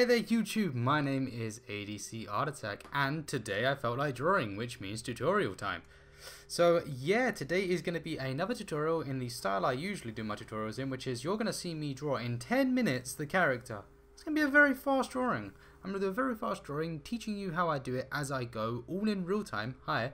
Hi there YouTube, my name is ADC Art Attack and today I felt like drawing, which means tutorial time. So yeah, today is going to be another tutorial in the style I usually do my tutorials in, which is you're going to see me draw in 10 minutes the character. It's going to be a very fast drawing. I'm going to do a very fast drawing, teaching you how I do it as I go, all in real time. Hi.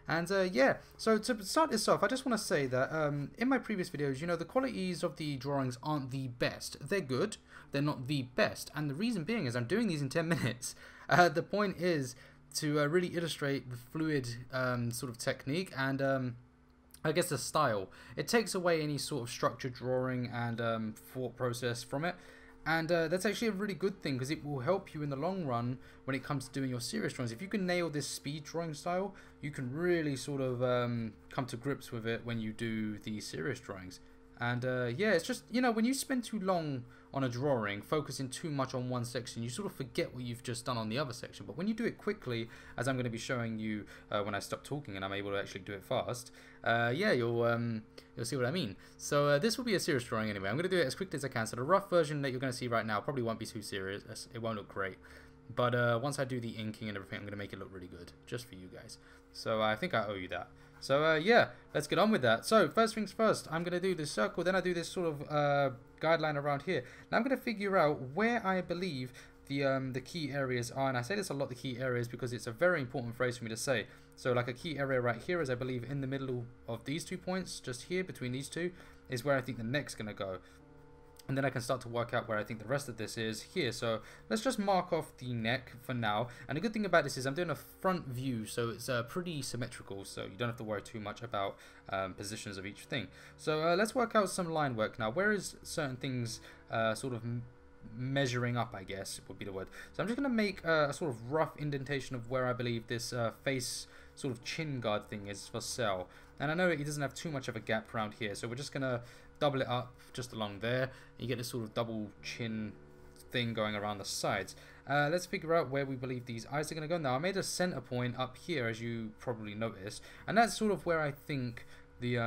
And yeah, so to start this off, I just want to say that in my previous videos, you know, the qualities of the drawings aren't the best. They're good, they're not the best. And the reason being is I'm doing these in 10 minutes. The point is to really illustrate the fluid sort of technique and I guess the style. It takes away any sort of structured drawing and thought process from it. And that's actually a really good thing because it will help you in the long run when it comes to doing your serious drawings. If you can nail this speed drawing style, you can really sort of come to grips with it when you do the serious drawings. And yeah, it's just, you know, when you spend too long on a drawing, focusing too much on one section, you sort of forget what you've just done on the other section. But when you do it quickly, as I'm going to be showing you when I stop talking and I'm able to actually do it fast, yeah, you'll see what I mean. So this will be a serious drawing anyway. I'm going to do it as quickly as I can. So the rough version that you're going to see right now probably won't be too serious. It won't look great. But once I do the inking and everything, I'm going to make it look really good, just for you guys. So I think I owe you that. So yeah, let's get on with that. So first things first, I'm going to do this circle, then I do this sort of guideline around here. Now I'm going to figure out where I believe the key areas are, and I say this a lot, the key areas, because it's a very important phrase for me to say. So like a key area right here is, I believe, in the middle of these 2 points, just here between these two, is where I think the neck's going to go. And then I can start to work out where I think the rest of this is here. So let's just mark off the neck for now. And the good thing about this is I'm doing a front view, so it's pretty symmetrical, so you don't have to worry too much about positions of each thing. So let's work out some line work now. Where is certain things sort of measuring up, I guess would be the word. So I'm just going to make a sort of rough indentation of where I believe this face sort of chin guard thing is for Cell. And I know it doesn't have too much of a gap around here, so we're just going to double it up just along there. You get this sort of double chin thing going around the sides. Let's figure out where we believe these eyes are going to go. Now I made a center point up here, as you probably noticed, and that's sort of where I think the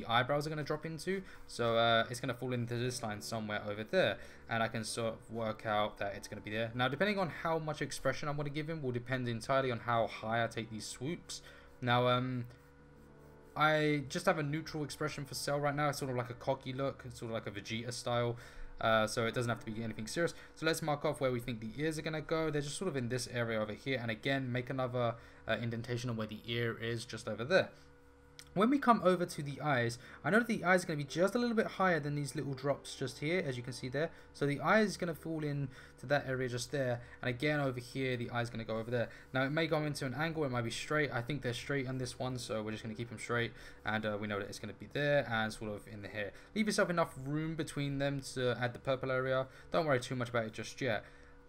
eyebrows are going to drop into. So it's going to fall into this line somewhere over there, and I can sort of work out that it's going to be there. Now depending on how much expression I want to give him will depend entirely on how high I take these swoops. Now I just have a neutral expression for Cell right now. It's sort of like a cocky look, it's sort of like a Vegeta style, so it doesn't have to be anything serious. So let's mark off where we think the ears are going to go. They're just sort of in this area over here, and again make another indentation on where the ear is, just over there. When we come over to the eyes, I know that the eyes are going to be just a little bit higher than these little drops just here, as you can see there. So the eye is going to fall in to that area just there, and again over here the eye is going to go over there. Now it may go into an angle, it might be straight. I think they're straight on this one, so we're just going to keep them straight, and we know that it's going to be there and sort of in the hair. Leave yourself enough room between them to add the purple area. Don't worry too much about it just yet.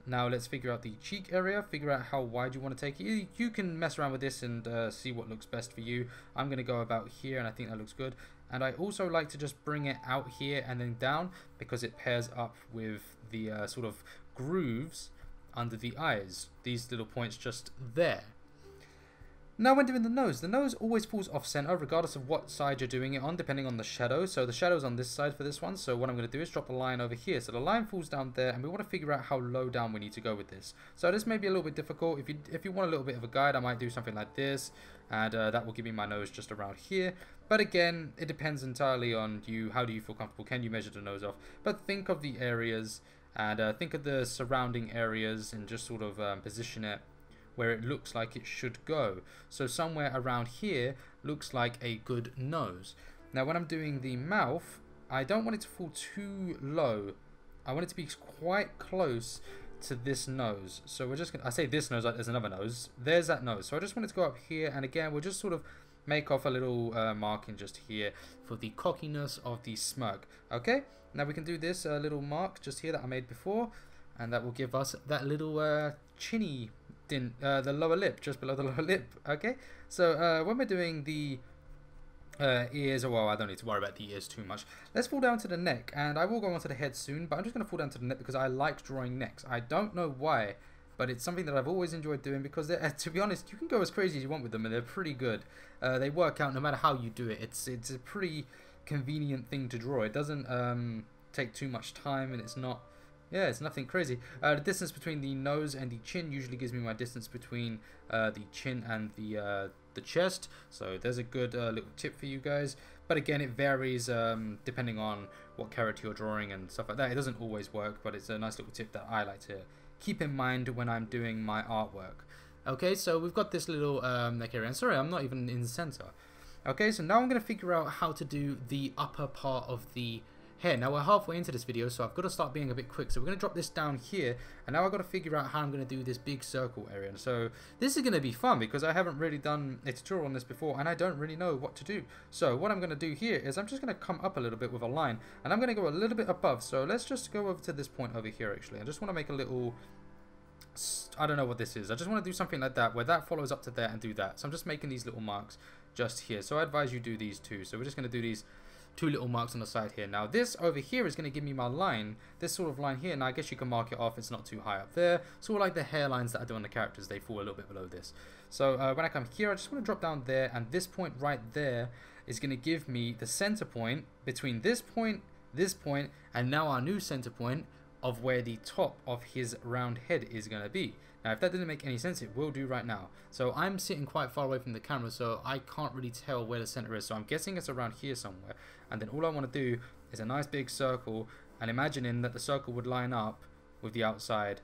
Now let's figure out the cheek area, figure out how wide you want to take it. You can mess around with this and see what looks best for you. I'm going to go about here, and I think that looks good. And I also like to just bring it out here and then down, because it pairs up with the sort of grooves under the eyes. These little points just there. Now when doing the nose always falls off center regardless of what side you're doing it on, depending on the shadow. So the shadow's on this side for this one, so what I'm going to do is drop a line over here. So the line falls down there, and we want to figure out how low down we need to go with this. So this may be a little bit difficult. If you want a little bit of a guide, I might do something like this, and that will give me my nose just around here. But again, it depends entirely on you. How do you feel comfortable? Can you measure the nose off? But think of the areas, and think of the surrounding areas, and just sort of position it where it looks like it should go. So somewhere around here looks like a good nose. Now when I'm doing the mouth, I don't want it to fall too low. I want it to be quite close to this nose. So we're just gonna, I say this nose like there's another nose. There's that nose. So I just want it to go up here, and again we'll just sort of make off a little marking just here for the cockiness of the smirk. Okay, now we can do this little mark just here that I made before, and that will give us that little chinny the lower lip, just below the lower lip. Okay, so when we're doing the ears, well, I don't need to worry about the ears too much. Let's fall down to the neck, and I will go on to the head soon, but I'm just going to fall down to the neck because I like drawing necks. I don't know why, but it's something that I've always enjoyed doing, because to be honest, you can go as crazy as you want with them, and they're pretty good. They work out no matter how you do it. It's a pretty convenient thing to draw. It doesn't take too much time, and it's not Yeah, it's nothing crazy. The distance between the nose and the chin usually gives me my distance between the chin and the chest. So there's a good little tip for you guys. But again, it varies depending on what character you're drawing and stuff like that. It doesn't always work, but it's a nice little tip that I like to keep in mind when I'm doing my artwork. Okay, so we've got this little neck area. And sorry, I'm not even in the center. Okay, so now I'm going to figure out how to do the upper part of the hair. Now we're halfway into this video, so I've got to start being a bit quick. So we're going to drop this down here, and now I've got to figure out how I'm going to do this big circle area. So this is going to be fun because I haven't really done a tutorial on this before, and I don't really know what to do. So what I'm going to do here is I'm just going to come up a little bit with a line, and I'm going to go a little bit above. So let's just go over to this point over here actually. I just want to make a little, I don't know what this is. I just want to do something like that where that follows up to there and do that. So I'm just making these little marks just here. So I advise you do these too. So we're just going to do these two little marks on the side here. Now this over here is going to give me my line, this sort of line here. Now I guess you can mark it off, it's not too high up there. Sort of like the hairlines that I do on the characters, they fall a little bit below this. So when I come here, I just want to drop down there, and this point right there is going to give me the center point between this point, and now our new center point of where the top of his round head is going to be. Now if that didn't make any sense, it will do right now. So I'm sitting quite far away from the camera, so I can't really tell where the center is. So I'm guessing it's around here somewhere. And then all I want to do is a nice big circle, and imagining that the circle would line up with the outside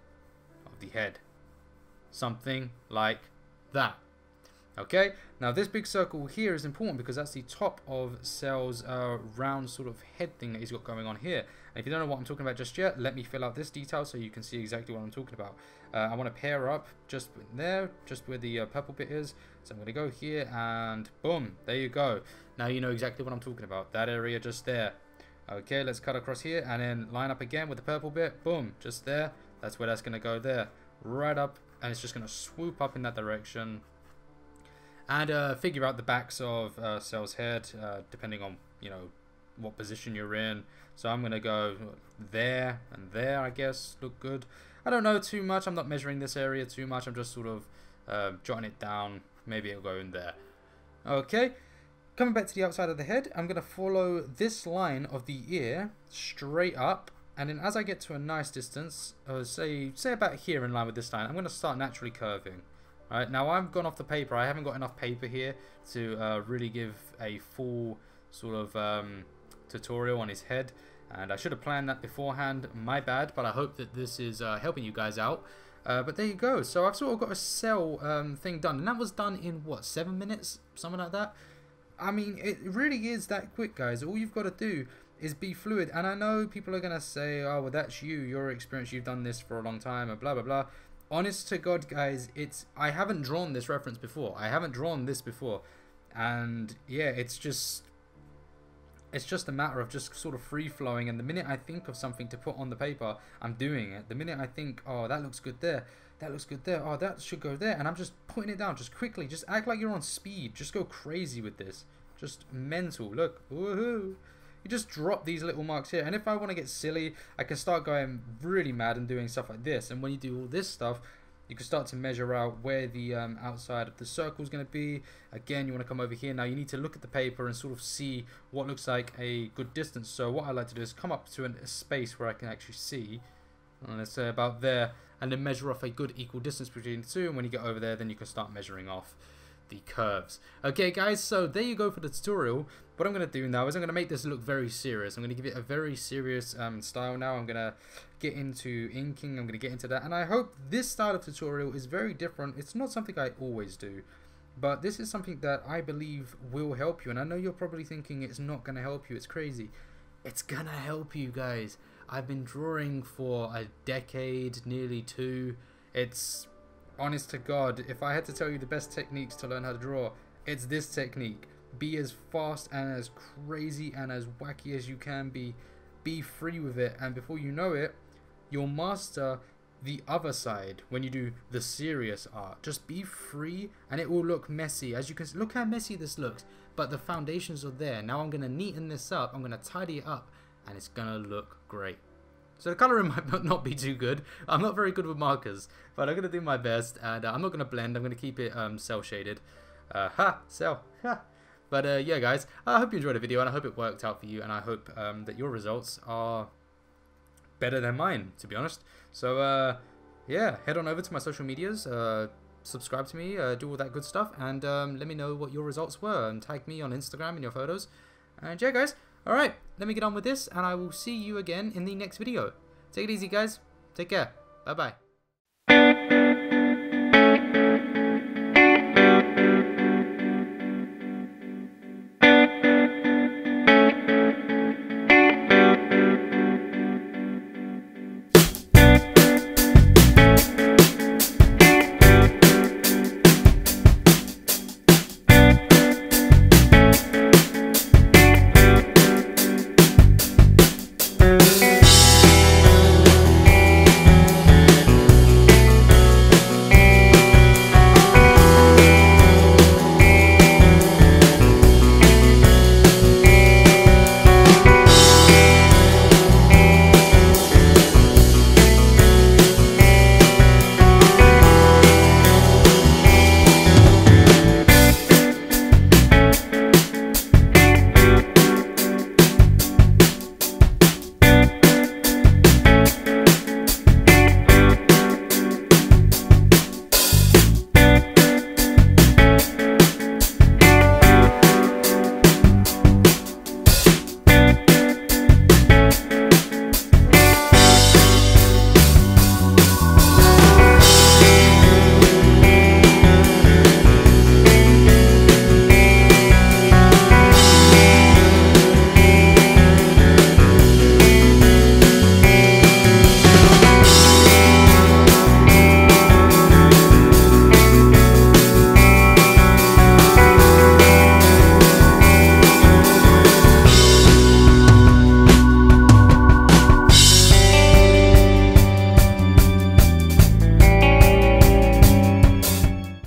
of the head. Something like that. Okay, now this big circle here is important because that's the top of Cell's round sort of head thing that he's got going on here. And if you don't know what I'm talking about just yet, let me fill out this detail so you can see exactly what I'm talking about. I want to pair up just there, just where the purple bit is. So I'm going to go here and boom, there you go. Now you know exactly what I'm talking about, that area just there. Okay, let's cut across here and then line up again with the purple bit. Boom, just there. That's where that's going to go there. Right up, and it's just going to swoop up in that direction. And figure out the backs of Cell's head, depending on, you know, what position you're in. So I'm going to go there and there, I guess, look good. I don't know too much, I'm not measuring this area too much, I'm just sort of jotting it down. Maybe it'll go in there. Okay, coming back to the outside of the head, I'm going to follow this line of the ear straight up. And then as I get to a nice distance, say about here in line with this line, I'm going to start naturally curving. Alright, now I've gone off the paper. I haven't got enough paper here to really give a full sort of tutorial on his head, and I should have planned that beforehand. My bad, but I hope that this is helping you guys out. But there you go. So I've sort of got a Cell thing done, and that was done in what, 7 minutes, something like that. I mean, it really is that quick, guys. All you've got to do is be fluid. And I know people are gonna say, oh well, that's your experience, you've done this for a long time, and blah blah blah. Honest to God, guys, I haven't drawn this reference before. I haven't drawn this before. And yeah, it's just a matter of just sort of free-flowing. And the minute I think of something to put on the paper, I'm doing it. The minute I think, oh, that looks good there, that looks good there, oh, that should go there, and I'm just putting it down, just quickly. Just act like you're on speed. Just go crazy with this. Just mental. Look, woohoo. You just drop these little marks here, and if I want to get silly, I can start going really mad and doing stuff like this. And when you do all this stuff, you can start to measure out where the outside of the circle is going to be. Again, you want to come over here. Now you need to look at the paper and sort of see what looks like a good distance. So what I like to do is come up to a space where I can actually see, let's say about there, and then measure off a good equal distance between the two. And when you get over there, then you can start measuring off the curves. Okay guys, so there you go for the tutorial. What I'm going to do now is I'm going to make this look very serious. I'm going to give it a very serious style now. I'm going to get into inking, I'm going to get into that, and I hope this style of tutorial is very different. It's not something I always do, but this is something that I believe will help you. And I know you're probably thinking it's not going to help you, it's crazy. It's going to help you guys. I've been drawing for a decade, nearly 2. It's honest to God, if I had to tell you the best techniques to learn how to draw, it's this technique. Be as fast and as crazy and as wacky as you can be. Be free with it, and before you know it, you'll master the other side when you do the serious art. Just be free and it will look messy. As you can see, look how messy this looks, but the foundations are there. Now I'm going to neaten this up, I'm going to tidy it up, and it's going to look great. So the colouring might not be too good. I'm not very good with markers, but I'm going to do my best, and I'm not going to blend. I'm going to keep it cell shaded. Cell. But yeah guys, I hope you enjoyed the video, and I hope it worked out for you, and I hope that your results are better than mine, to be honest. So yeah, head on over to my social medias, subscribe to me, do all that good stuff, and let me know what your results were, and tag me on Instagram in your photos. And yeah, guys, alright, let me get on with this, and I will see you again in the next video. Take it easy, guys. Take care. Bye-bye.